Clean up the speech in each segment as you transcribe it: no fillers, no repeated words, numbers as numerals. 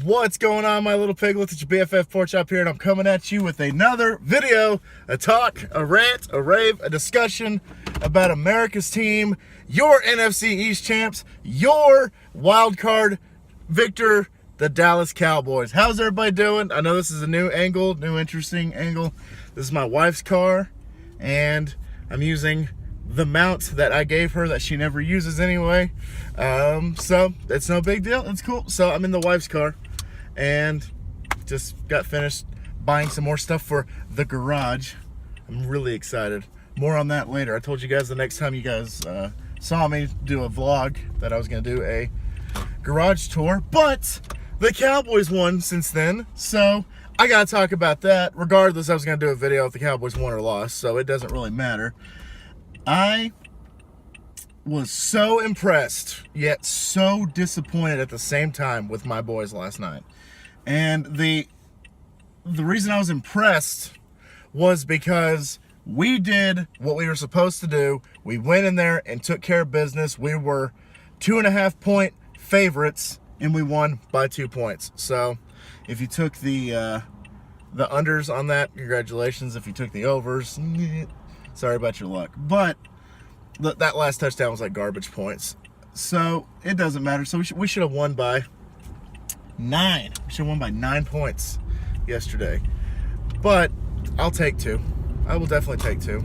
What's going on, my little piglets? It's your BFF Pork Chop here, and I'm coming at you with another video, a talk, a rant, a rave, a discussion about America's team, your NFC East champs, your wild card victor, the Dallas Cowboys. How's everybody doing? I know this is a new angle, new interesting angle. This is my wife's car, and I'm using the mount that I gave her that she never uses anyway. So it's no big deal. It's cool. So I'm in the wife's car and just got finished buying some more stuff for the garage. I'm really excited. More on that later. I told you guys the next time you guys saw me do a vlog that I was going to do a garage tour, but the Cowboys won since then, so I got to talk about that. Regardless, I was going to do a video if the Cowboys won or lost, so it doesn't really matter. I was so impressed, yet so disappointed at the same time with my boys last night. And the reason I was impressed was because we did what we were supposed to do. We went in there and took care of business. We were 2.5-point favorites, and we won by 2 points. So if you took the unders on that, congratulations. If you took the overs, sorry about your luck. But that last touchdown was like garbage points. So it doesn't matter. So we should have won by 9. We should have won by 9 points yesterday. But I'll take 2. I will definitely take 2.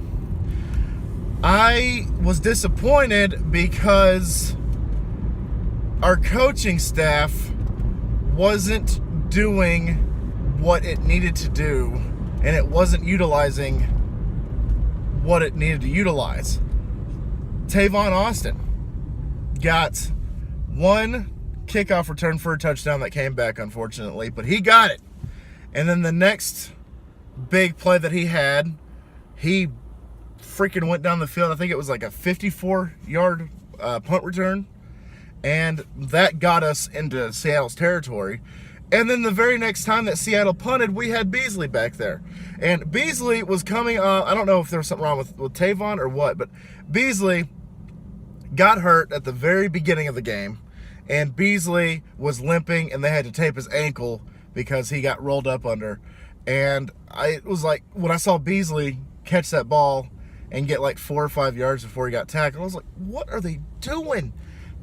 I was disappointed because our coaching staff wasn't doing what it needed to do, and it wasn't utilizing what it needed to utilize. Tavon Austin got one kickoff return for a touchdown that came back, unfortunately, but he got it. And then the next big play that he had, he freaking went down the field. I think it was like a 54-yard punt return, and that got us into Seattle's territory. And then the very next time that Seattle punted, we had Beasley back there. And Beasley was coming I don't know if there was something wrong with Tavon or what, but Beasley got hurt at the very beginning of the game. And Beasley was limping, and they had to tape his ankle because he got rolled up under. And it was like, when I saw Beasley catch that ball and get like 4 or 5 yards before he got tackled, I was like, what are they doing?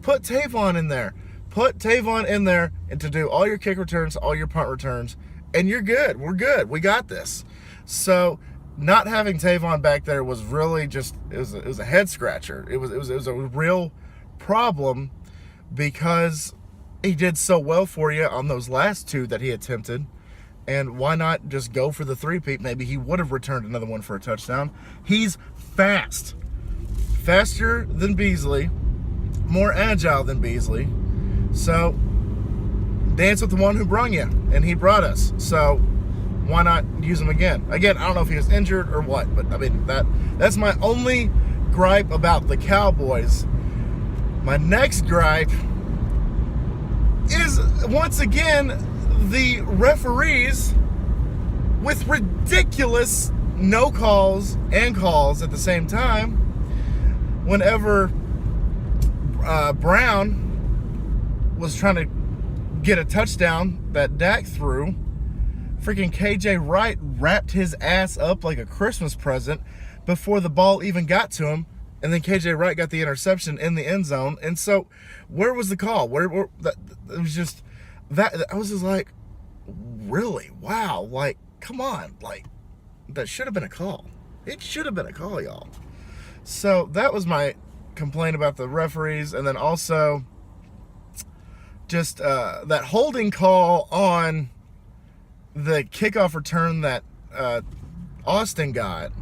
Put Tavon in there. Put Tavon in there and to do all your kick returns, all your punt returns, and you're good. We're good. We got this. So not having Tavon back there was really just, it was a head scratcher. It was a real problem because he did so well for you on those last 2 that he attempted. And why not just go for the 3-peat? Maybe he would have returned another one for a touchdown. He's fast. Faster than Beasley. More agile than Beasley. So, dance with the one who brung you, and he brought us. So, why not use him again? Again, I don't know if he was injured or what, but I mean, that's my only gripe about the Cowboys. My next gripe is, once again, the referees with ridiculous no calls and calls at the same time. Whenever Brown was trying to get a touchdown that Dak threw, freaking KJ Wright wrapped his ass up like a Christmas present before the ball even got to him, and then KJ Wright got the interception in the end zone. And so where was the call? It was just that I was just like, really? Wow, like, come on, like, that should have been a call. It should have been a call, y'all. So that was my complaint about the referees. And then also just that holding call on the kickoff return that Austin got.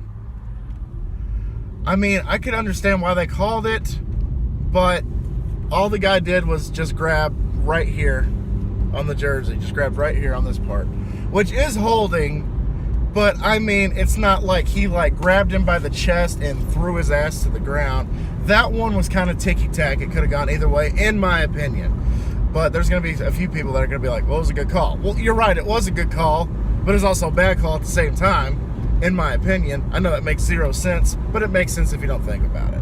I mean, I could understand why they called it, but all the guy did was just grab right here on the jersey. Just grabbed right here on this part, which is holding, but I mean, it's not like he like grabbed him by the chest and threw his ass to the ground. That one was kind of ticky-tack. It could have gone either way, in my opinion. But there's going to be a few people that are going to be like, well, it was a good call. Well, you're right, it was a good call, but it was also a bad call at the same time, in my opinion. I know that makes 0 sense, but it makes sense if you don't think about it.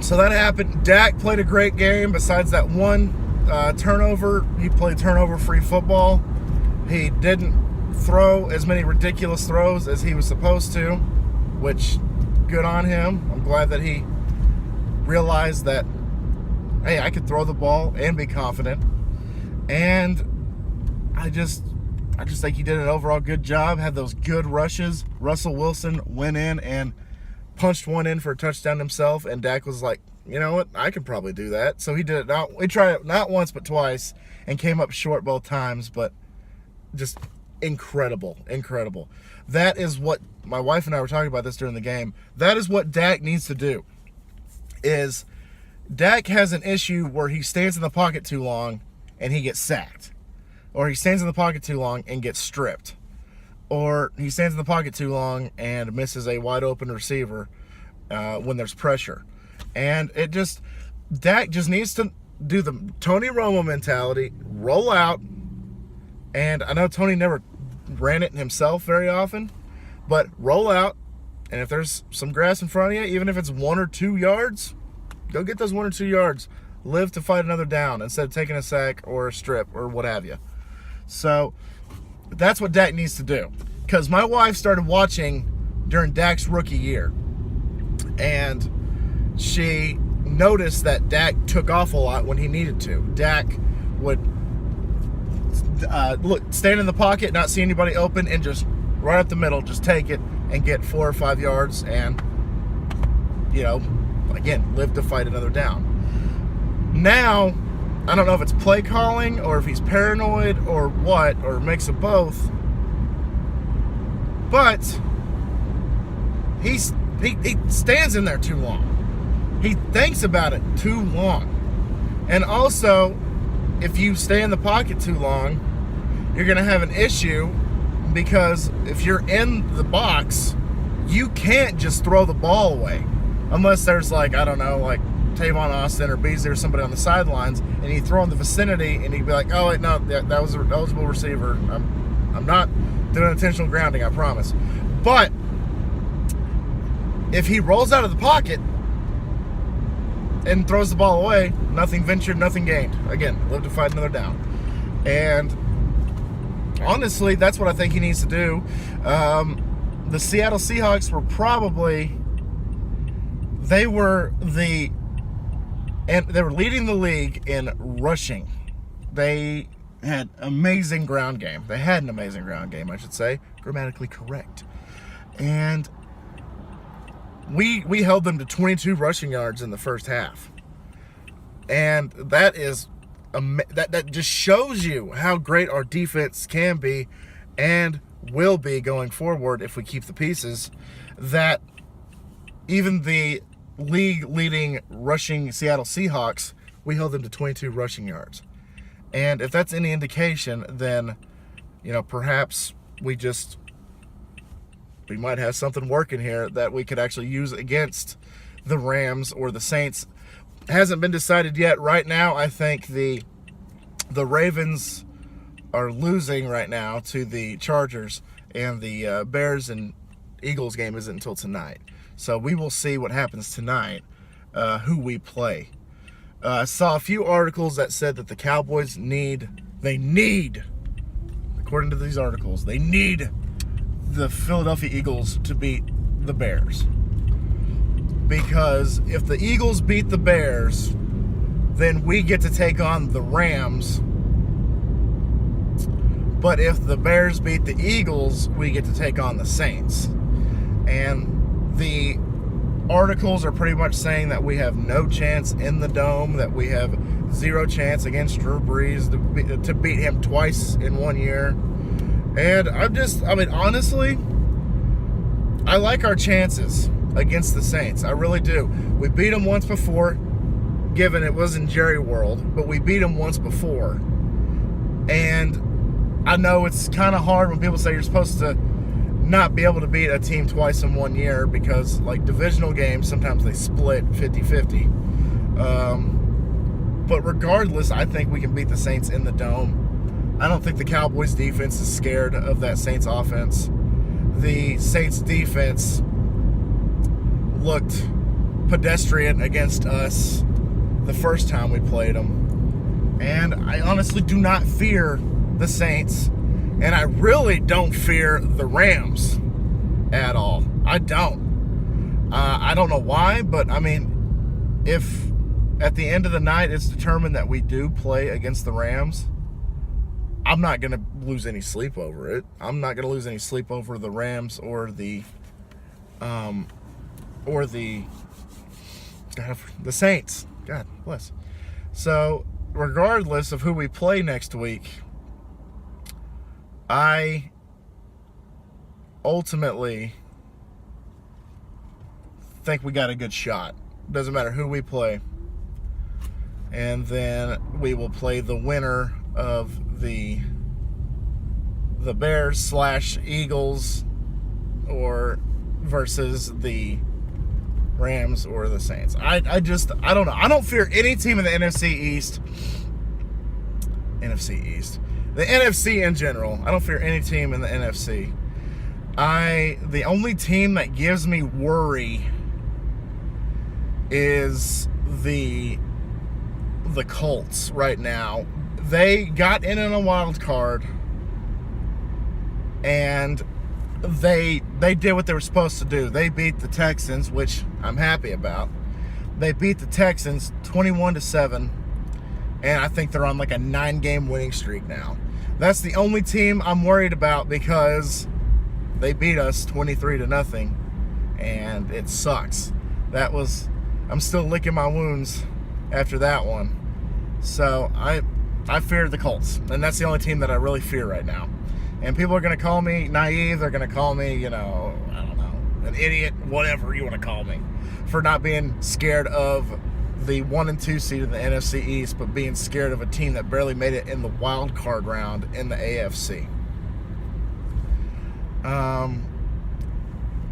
So that happened. Dak played a great game besides that one turnover. He played turnover-free football. He didn't throw as many ridiculous throws as he was supposed to, which, good on him. I'm glad that he realized that, hey, I could throw the ball and be confident. And I just think he did an overall good job. Had those good rushes. Russell Wilson went in and punched one in for a touchdown himself, and Dak was like, you know what, I could probably do that. So he did it. He tried it not once but twice and came up short both times, but just incredible. That is what my wife and I were talking about this during the game. That is what Dak needs to do. Is Dak has an issue where he stands in the pocket too long and he gets sacked, or he stands in the pocket too long and gets stripped, or he stands in the pocket too long and misses a wide open receiver when there's pressure. And Dak just needs to do the Tony Romo mentality, roll out. And I know Tony never ran it himself very often, but roll out. And if there's some grass in front of you, even if it's 1 or 2 yards, go get those 1 or 2 yards. Live to fight another down instead of taking a sack or a strip or what have you. So that's what Dak needs to do. Because my wife started watching during Dak's rookie year, and she noticed that Dak took off a lot when he needed to. Dak would stand in the pocket, not see anybody open, and just right up the middle, just take it and get 4 or 5 yards, and again, live to fight another down. Now, I don't know if it's play calling or if he's paranoid or what, or a mix of both, but he stands in there too long. He thinks about it too long. And also, if you stay in the pocket too long, you're going to have an issue, because if you're in the box, you can't just throw the ball away. Unless there's Tavon Austin or Beasley or somebody on the sidelines, and you throw in the vicinity, and you'd be like, oh, wait, no, that was an eligible receiver. I'm not doing intentional grounding, I promise. But if he rolls out of the pocket and throws the ball away, nothing ventured, nothing gained. Again, live to fight another down. And honestly, that's what I think he needs to do. The Seattle Seahawks were they were leading the league in rushing. They had an amazing ground game. They had an amazing ground game, I should say. Grammatically correct. And we held them to 22 rushing yards in the first half. And that is that just shows you how great our defense can be and will be going forward if we keep the pieces. That even the league-leading rushing Seattle Seahawks, we held them to 22 rushing yards. And if that's any indication, then, perhaps we might have something working here that we could actually use against the Rams or the Saints. Hasn't been decided yet. Right now, I think the Ravens are losing right now to the Chargers, and the Bears and Eagles game isn't until tonight. So we will see what happens tonight, who we play. I saw a few articles that said that the Cowboys according to these articles, they need the Philadelphia Eagles to beat the Bears. Because if the Eagles beat the Bears, then we get to take on the Rams. But if the Bears beat the Eagles, we get to take on the Saints. And the articles are pretty much saying that we have no chance in the Dome, that we have zero chance against Drew Brees to beat him twice in 1 year. And honestly, I like our chances against the Saints. I really do. We beat them once before, given it was in Jerry World, but we beat them once before. And I know it's kind of hard when people say you're supposed to not be able to beat a team twice in 1 year, because divisional games, sometimes they split 50-50. But regardless, I think we can beat the Saints in the Dome. I don't think the Cowboys defense is scared of that Saints offense. The Saints defense looked pedestrian against us the first time we played them. And I honestly do not fear the Saints. And I really don't fear the Rams at all. I don't. I don't know why, but I mean, if at the end of the night it's determined that we do play against the Rams, I'm not going to lose any sleep over it. I'm not going to lose any sleep over the Rams or the Saints. God bless. So, regardless of who we play next week, I ultimately think we got a good shot. Doesn't matter who we play. And then we will play the winner of the Bears / Eagles or versus the Rams or the Saints. I don't know. I don't fear any team in the NFC East. The NFC in general. I don't fear any team in the NFC. The only team that gives me worry is the Colts right now. They got in a wild card, and they did what they were supposed to do. They beat the Texans, which I'm happy about. They beat the Texans 21-7, and I think they're on like a 9-game winning streak now. That's the only team I'm worried about because they beat us 23-0, and it sucks. I'm still licking my wounds after that one. So I fear the Colts, and that's the only team that I really fear right now. And people are going to call me naive. They're going to call me, I don't know, an idiot, whatever you want to call me, for not being scared of the 1 and 2 seed in the NFC East, but being scared of a team that barely made it in the wild card round in the AFC.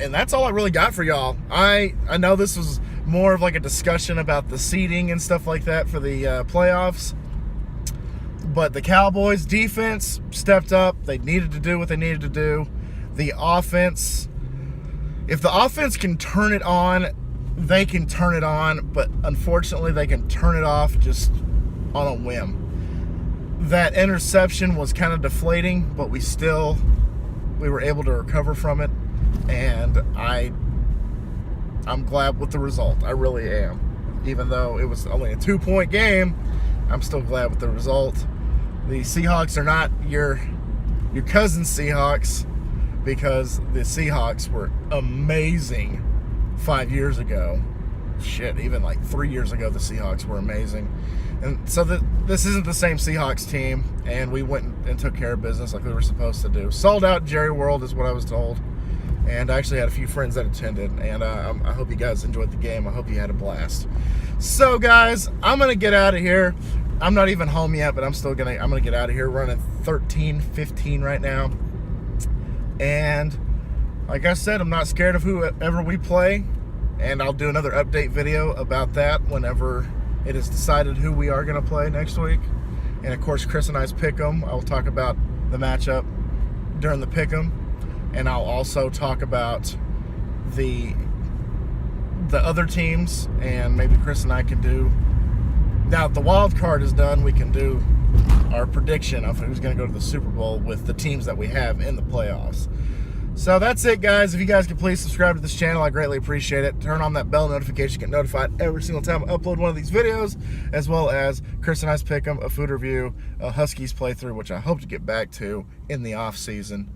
And that's all I really got for y'all. I know this was more of like a discussion about the seeding and stuff like that for the playoffs. But the Cowboys defense stepped up. They needed to do what they needed to do. The offense, if the offense can turn it on, they can turn it on. But unfortunately, they can turn it off just on a whim. That interception was kind of deflating, but we were able to recover from it. And I'm glad with the result. I really am. Even though it was only a 2-point game, I'm still glad with the result. The Seahawks are not your cousin Seahawks, because the Seahawks were amazing 5 years ago. Shit, even like 3 years ago, the Seahawks were amazing. And so this isn't the same Seahawks team, and we went and took care of business like we were supposed to do. Sold out Jerry World is what I was told. And I actually had a few friends that attended, and I hope you guys enjoyed the game. I hope you had a blast. So, guys, I'm gonna get out of here. I'm not even home yet, but I'm gonna get out of here. Running 13:15 right now, and like I said, I'm not scared of whoever we play, and I'll do another update video about that whenever it is decided who we are gonna play next week. And of course, Chris and I's pick'em. I will talk about the matchup during the pick'em. And I'll also talk about the other teams, and maybe Chris and I can do, now that the wild card is done, we can do our prediction of who's going to go to the Super Bowl with the teams that we have in the playoffs. So that's it, guys. If you guys could please subscribe to this channel, I greatly appreciate it. Turn on that bell notification, get notified every single time I upload one of these videos, as well as Chris and I's pick'em, a food review, a Huskies playthrough, which I hope to get back to in the off season,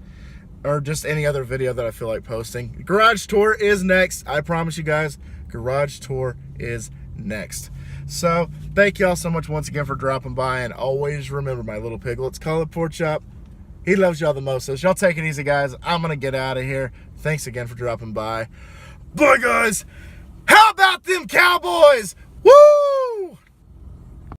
or just any other video that I feel like posting. Garage tour is next. I promise you guys, garage tour is next. So thank y'all so much once again for dropping by, and always remember, my little piglets, call it Pork Chop. He loves y'all the most. So y'all take it easy, guys. I'm gonna get out of here. Thanks again for dropping by. Bye, guys. How about them Cowboys? Woo!